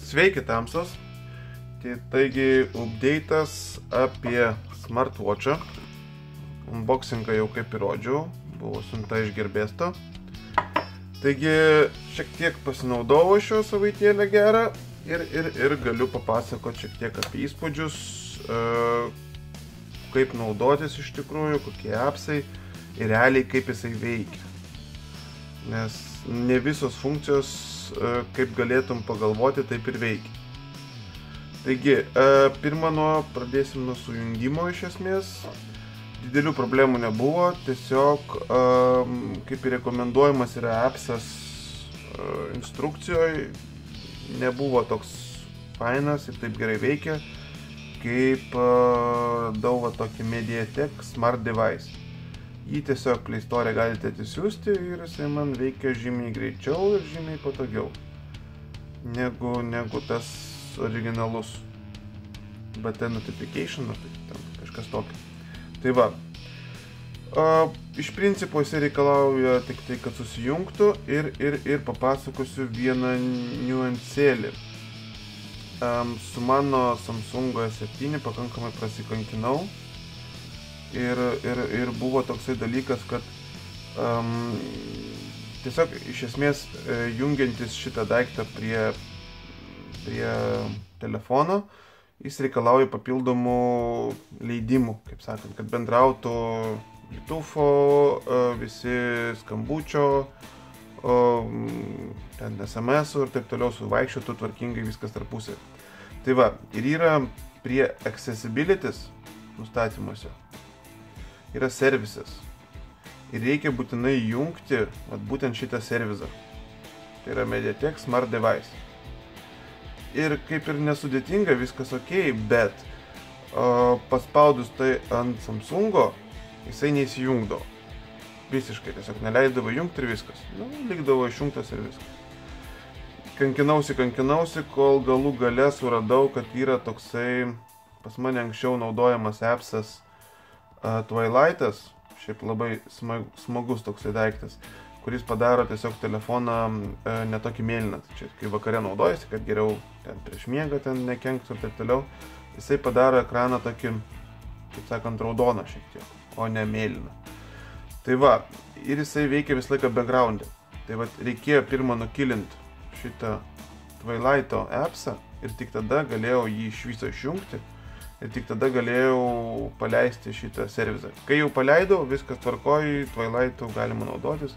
Sveiki tamsos. Taigi, update'as apie smartwatch'ą. Unboxingą jau kaip įrodžiau, buvo siunta iš gerbėsto. Taigi, šiek tiek pasinaudojau šio savaitėlę gerą ir galiu papasakoti šiek tiek apie įspūdžius, kaip naudotis iš tikrųjų, kokie appsai ir realiai kaip jisai veikia. Nes ne visos funkcijos, kaip galėtum pagalvoti, taip ir veikia. Taigi, pirmą pradėsim nuo sujungimo iš esmės. Didelių problemų nebuvo, tiesiog kaip ir rekomenduojamas yra appsas instrukcijoje, nebuvo toks fainas ir taip gerai veikia, kaip radau tokį Mediatek Smart Device. Jį tiesiog Play Store galite atsisiųsti ir jisai man veikia žymiai greičiau ir žymiai patogiau negu tas originalus BT Notification, tai kažkas tokio. Tai va, iš principo jisai reikalauja tik tai, kad susijungtų ir papasakosiu vieną niuansėlį. Su mano Samsung S7 pakankamai prasikankinau ir buvo toksai dalykas, kad tiesiog iš esmės jungiantis šitą daiktą prie telefono, jis reikalauja papildomų leidimų, kaip sakant, kad bendrautų Bluetooth'o, visi skambučio, ten SMS-ų ir taip toliau suvaikščiotų tvarkingai viskas tarpusavy. Tai va, ir yra prie accessibilities nustatymuose, yra services. Ir reikia būtinai jungti būtent šitą servizą. Tai yra Mediatek Smart Device. Ir kaip ir nesudėtinga, viskas ok, bet paspaudus tai ant Samsungo, jisai neįsijungdavo. Visiškai, tiesiog neleisdavo jungti ir viskas. Likdavo išjungtas ir viskas. Kankinausi, kol galų gale suradau, kad yra toksai pas mane anksčiau naudojamas appsas Twilight'as, šiaip labai smagus toksai daiktas, kuris padaro tiesiog telefoną netokį mėlyną. Čia kai vakare naudojasi, kad geriau ten prieš miegą ten nekenktų ir taip toliau, jisai padaro ekraną tokį, kaip sakant, raudoną šiek tiek, o ne mėlyną. Tai va, ir jisai veikia visą laiką background'e. Tai va, reikėjo pirmą nukilinti šitą Twilighto appsą ir tik tada galėjau jį iš viso išjungti ir tik tada galėjau paleisti šitą servizą. Kai jau paleidau, viskas tvarkoj, Twilighto galima naudotis.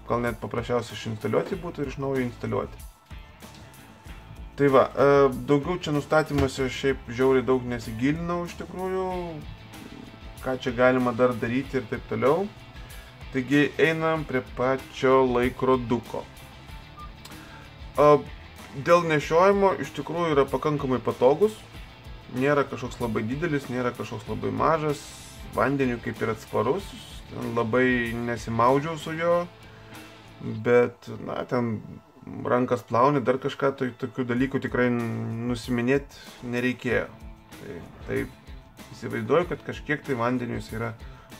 Gal net paprasčiausiai išinstaliuoti būtų ir iš naujo instaliuoti. Tai va, daugiau čia nustatymuose šiaip žiauriai daug nesigilinau iš tikrųjų, ką čia galima dar daryti ir taip toliau. Taigi einam prie pačio laikroduko. Dėl nešiojimo iš tikrųjų yra pakankamai patogus, nėra kažkoks labai didelis, nėra kažkoks labai mažas, vandeniu kaip ir atsparus, labai nesimaudžiau su juo. Bet, ten rankas plauni, dar kažką, tai tokių dalykų tikrai nusiminėti nereikėjo. Tai įsivaizduoju, kad kažkiek tai vandeniu jis yra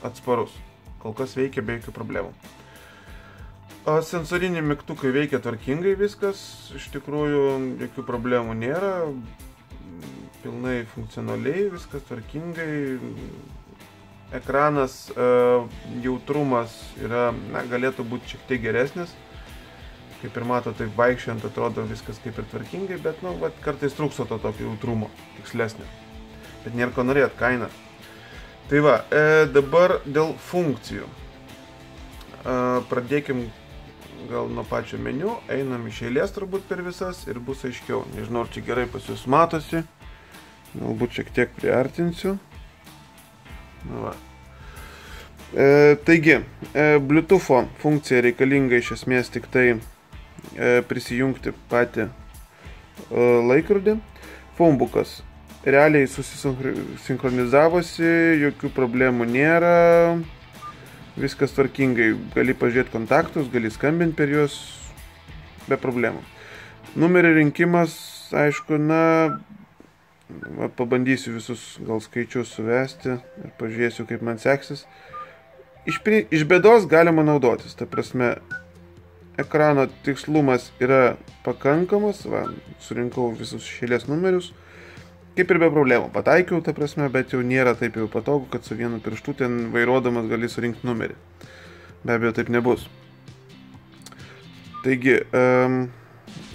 atsparus. Kol kas veikia be jokių problemų. Sensoriniai mygtukai veikia tvarkingai viskas, iš tikrųjų jokių problemų nėra. Pilnai funkcionaliai, viskas tvarkingai. Ekranas jautrumas yra, galėtų būti šiek tiek geresnis. Kaip ir mato, taip vaikščiant atrodo viskas kaip ir tvarkingai, bet kartais trūksta to tokio jautrumo, tikslesnio. Bet nėra ko norėt, kaina. Tai va, dabar dėl funkcijų. Pradėkim gal nuo pačio meniu, einam iš eilės turbūt per visas ir bus aiškiau. Nežinau, ar čia gerai pas jūs matosi, galbūt šiek tiek priartinsiu. Va. Taigi, Bluetooth'o funkcija reikalinga iš esmės tik tai prisijungti patį laikrodį. Phonebookas realiai susisinchronizavosi, jokių problemų nėra, viskas tvarkingai, gali pažiūrėti kontaktus, gali skambinti per juos be problemų. Numerio rinkimas, aišku, pabandysiu visus gal skaičius suvesti ir pažiūrėsiu, kaip man seksis. Iš bėdos galima naudotis, ta prasme, ekrano tikslumas yra pakankamas, va, surinkau visus šėlės numerius, kaip ir be problemų, pataikiau, ta prasme, bet jau nėra taip jau patogu, kad su vienu pirštu ten vairuodamas gali surinkti numerį. Be abejo, taip nebus. Taigi,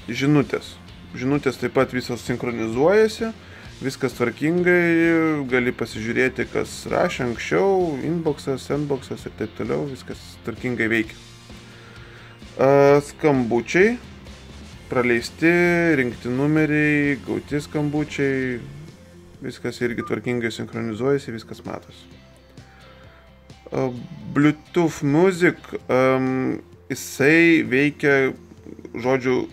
žinutės. Žinutės taip pat visos sinchronizuojasi, viskas tvarkingai, gali pasižiūrėti, kas rašė anksčiau, inboxas, sandboxas ir taip toliau, viskas tvarkingai veikia. Skambučiai, praleisti, rinkti numeriai, gauti skambučiai, viskas irgi tvarkingai sinchronizuojasi, viskas matosi. Bluetooth Music, jisai veikia, žodžiu,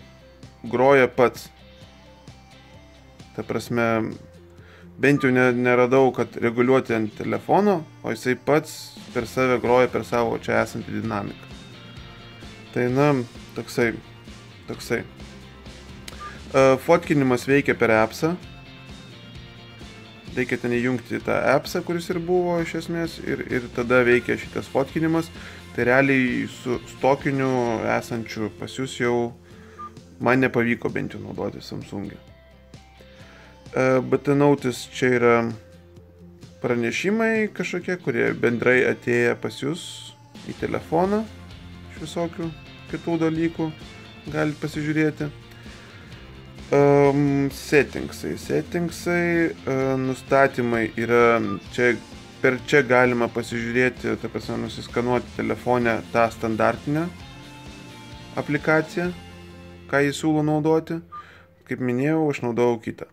groja pats. Ta prasme, bent jau neradau, kad reguliuoti ant telefono, o jisai pats per save groja per savo čia esantį dinamiką. Tai na, toksai. Fotkinimas veikia per appsą. Reikia ten įjungti tą appsą, kuris ir buvo iš esmės, ir tada veikia šitas fotkinimas. Tai realiai su stokiniu esančiu pas jūs jau man nepavyko bent jau naudoti Samsung'e. BT Notice čia yra pranešimai kažkokie, kurie bendrai atėję pas jūs į telefoną iš visokių kitų dalykų galite pasižiūrėti. Settingsai, nustatymai yra, per čia galima pasižiūrėti, ta prasme, nusiskanuoti telefone tą standartinę aplikaciją, ką jis siūlo naudoti. Kaip minėjau, aš naudojau kitą.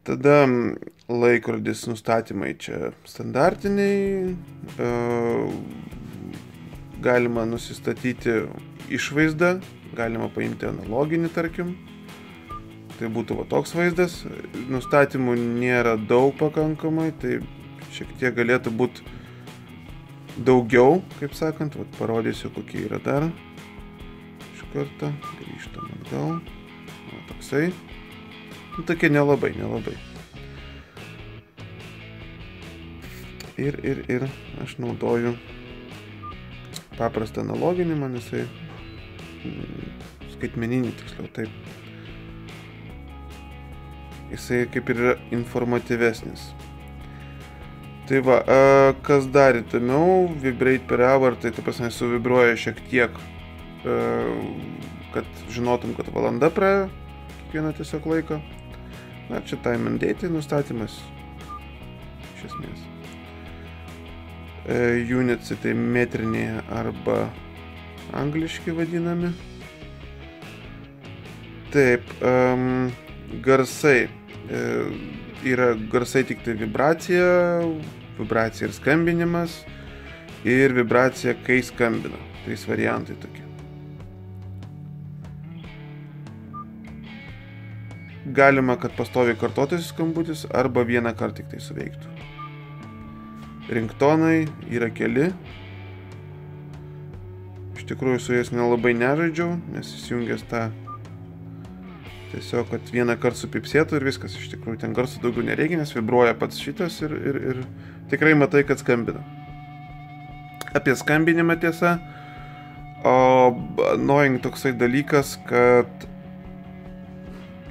Tada laikrodis nustatymai čia standartiniai, galima nusistatyti išvaizdą, galima paimti analoginį, tarkim. Tai būtų va toks vaizdas. Nustatymų nėra daug pakankamai, tai šiek tiek galėtų būti daugiau, kaip sakant. Vat parodysiu, kokie yra dar. Iš karto grįžtam atgal. O, toksai. Nu, tokie nelabai. Ir aš naudoju paprastą analoginį, man jisai skaitmeninį, tiksliau, taip. Jisai kaip ir yra informatyvesnis. Tai va, kas dar įdomiau, vibrate per hour, tai ta prasme suvibruoja šiek tiek, kad žinotum, kad valanda praėjo, kiekvieną tiesiog laiką. Na, čia time and date nustatymas, iš esmės. Units, tai metriniai arba angliški vadinami. Taip, garsai. Yra garsai tik tai vibracija ir skambinimas ir vibracija, kai skambina. 3 variantai tokie. Galima, kad pastoviai kartotųsi skambutis arba vieną kartą tik tai suveiktų. Ringtonai yra keli. Iš tikrųjų su jais nelabai nežaidžiau, nes įsijungęs tą tiesiog, kad vieną kartą supipsėtų ir viskas. Iš tikrųjų ten garso daugiau nereikia, nes vibruoja pats šitas ir tikrai matai, kad skambina. Apie skambinimą tiesa, o annoying toksai dalykas, kad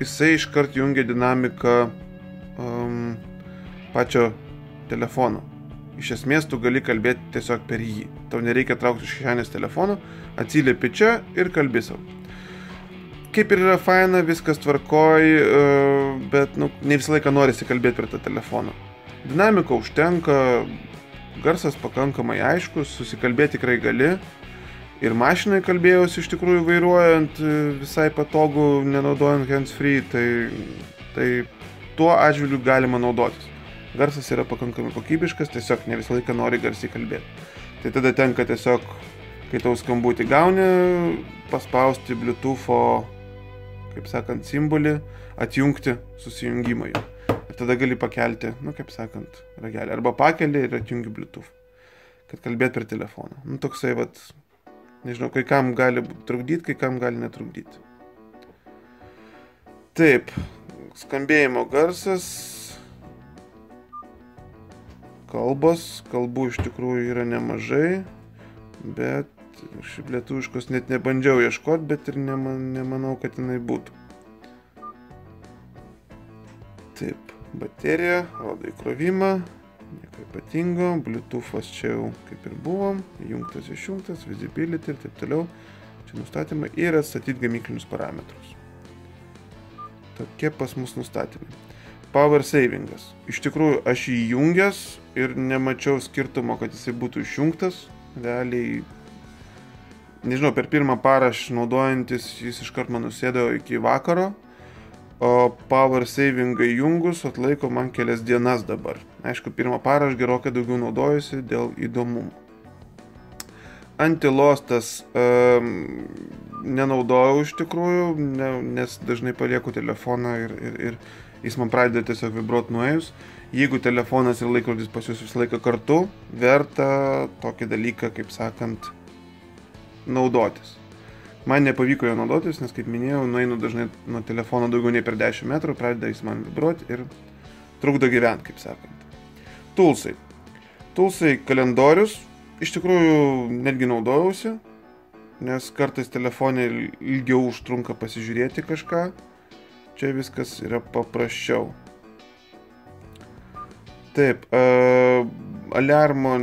jisai iškart jungia dinamiką pačio telefono. Iš esmės tu gali kalbėti tiesiog per jį. Tau nereikia traukti iš kišenės telefono, atsiliepi čia ir kalbi savo. Kaip ir yra faina, viskas tvarkoj, bet ne visą laiką norisi kalbėti per tą telefoną. Dinamika užtenka, garsas pakankamai aiškus, susikalbėti tikrai gali. Ir mašinai kalbėjausi iš tikrųjų vairuojant visai patogu, nenaudojant hands-free, tai tuo atžvilgiu galima naudotis. Garsas yra pakankamai kokybiškas, tiesiog ne visą laiką nori garsiai kalbėti. Tai tada tenka tiesiog, kai tau skambutį gauni, paspausti Bluetooth'o, kaip sakant, simbolį, atjungti susijungimą jo. Ir tada gali pakelti, kaip sakant, ragelį. Arba pakeli ir atjungi Bluetooth, kad kalbėti per telefoną. Toksai, nežinau, kai kam gali trukdyti, kai kam gali netrukdyti. Taip, skambėjimo garsas, kalbų iš tikrųjų yra nemažai, bet Šiaip lietuviškos net nebandžiau ieškoti, bet ir nemanau, kad jinai būtų. Taip, baterija, rodo įkrovimą, nieko ypatingo, Bluetooth'as čia jau kaip ir buvom, įjungtas, išjungtas, visibility ir taip toliau. Čia nustatymai ir atstatyti gamyklinius parametrus. Tokie pas mus nustatymai. Power savingas. Iš tikrųjų, aš jį įjungęs ir nemačiau skirtumo, kad jisai būtų išjungtas. Realiai, nežinau, per pirmą parą aš naudojantis, jis iškart man nusėdo iki vakaro, o power savingą įjungus atlaiko man kelias dienas dabar. Aišku, pirmą parą aš gerokai daugiau naudojusi dėl įdomumo. Antilostas nenaudojau iš tikrųjų, nes dažnai palieku telefoną ir jis man pradeda tiesiog vibruoti nuėjus. Jeigu telefonas ir laikrodis pas jūs visą laiką kartu, verta tokį dalyką, kaip sakant, naudotis. Man nepavyko jo naudotis, nes, kaip minėjau, nueinu dažnai nuo telefono daugiau nei per 10 metrų, pradeda jis man vibruoti ir trukdo gyventi, kaip sakant. Toolsai. Toolsai kalendorius. Iš tikrųjų, netgi naudojausi, nes kartais telefonė ilgiau užtrunka pasižiūrėti kažką. Čia viskas yra paprasčiau. Taip, aliarmo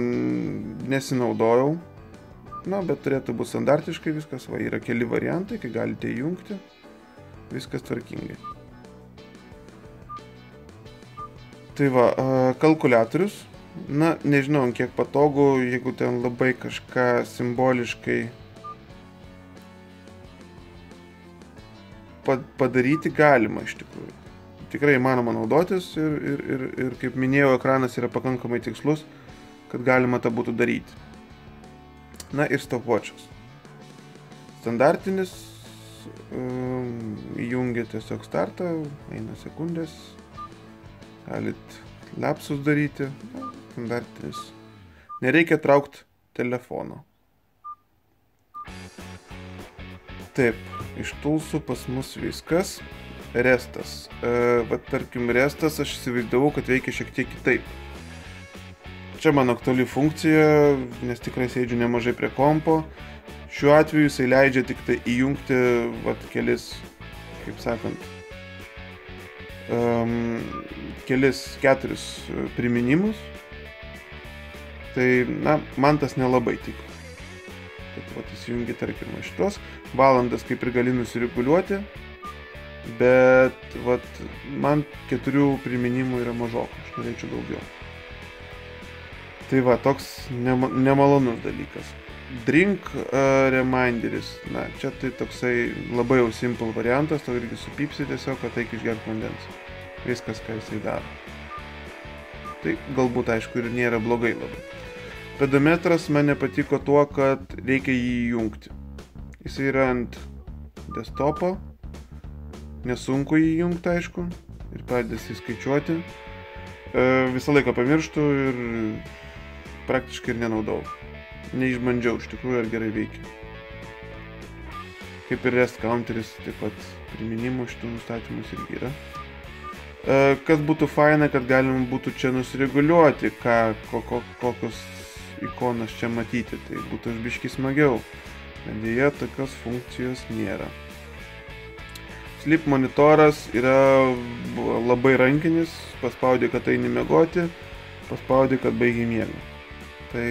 nesinaudojau, bet turėtų būti standartiškai viskas, yra keli variantai, kai galite įjungti, viskas tvarkingai. Tai va, kalkuliatorius, nežinau, kiek patogu, jeigu ten labai kažką simboliškai padaryti galima iš tikrųjų. Tikrai įmanoma naudotis ir kaip minėjau, ekranas yra pakankamai tikslus, kad galima tą būtų daryti. Ir stopwatchas. Standartinis, įjungia tiesiog startą, eina sekundės, galit lapsus daryti, standartinis. Nereikia traukti telefono. Taip, iš toolsų pas mus viskas. Restas. Tarkim, restas aš įsivaizdavau, kad veikia šiek tiek kitaip. Čia mano aktuali funkcija, nes tikrai sėdžiu nemažai prie kompo. Šiuo atveju jisai leidžia tik tai įjungti kelis, kaip sakant, keturis priminimus. Tai, man tas nelabai tiko. Tad įsijungi, tarkim, šitos. Valandas kaip ir gali nusireguliuoti, bet man 4 priminimų yra mažoka, aš norėčiau daugiau. Tai toks nemalonus dalykas. Drink reminderis, čia tai toksai labai jau simple variantas, tau irgi supypsi tiesiog, kad eik išgerti vandens. Viskas, ką jisai daro. Tai galbūt, aišku, ir nėra blogai labai. Pedometras man nepatiko tuo, kad reikia jį įjungti. Jis yra ant desktopo, nesunku jį įjungti, aišku, ir pradės įskaičiuoti. Visą laiką pamirštu ir praktiškai ir nenaudau. Neišbandžiau, iš tikrųjų, ar gerai veikia. Kaip ir rest counteris, taip pat priminimų šitų nustatymus irgi yra. Kas būtų faina, kad galima būtų čia nusireguliuoti, kokios ikonas čia matyti, tai būtų biškį smagiau. Bet deja, tokios funkcijos nėra. Sleep monitoras yra labai rankinis, paspaudė, kad eini miegoti, paspaudė, kad baigi miegą. Tai,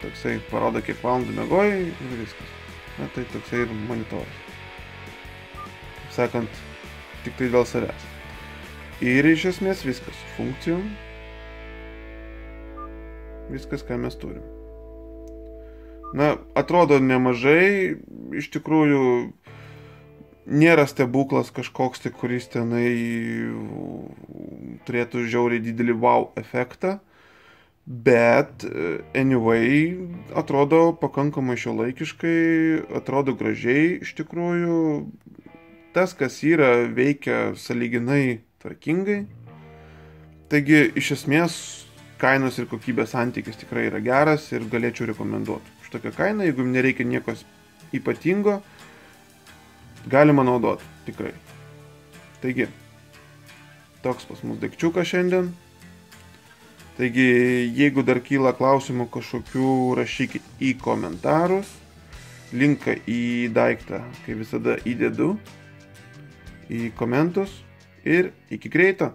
toksai parodo, kiek valandų miegojai ir viskas. Tai toksai ir monitoras. Kaip sakant, tik tai dėl savęs. Ir iš esmės viskas su funkcijom. Viskas, ką mes turim. Atrodo nemažai, iš tikrųjų nėra stebuklas kažkoks, kuris tenai turėtų žiauriai didelį wow efektą, bet anyway atrodo pakankamai šiuolaikiškai, atrodo gražiai iš tikrųjų. Tas, kas yra, veikia sąlyginai tvarkingai. Taigi, iš esmės, kainos ir kokybės santykis tikrai yra geras ir galėčiau rekomenduoti. Už tokią kainą, jeigu nereikia nieko ypatingo, galima naudoti, tikrai. Taigi, toks pas mus daikčiukas šiandien. Taigi, jeigu dar kyla klausimų kažkokių, rašykit į komentarus. Linką į daiktą, kaip visada, įdedu į komentus ir iki greito.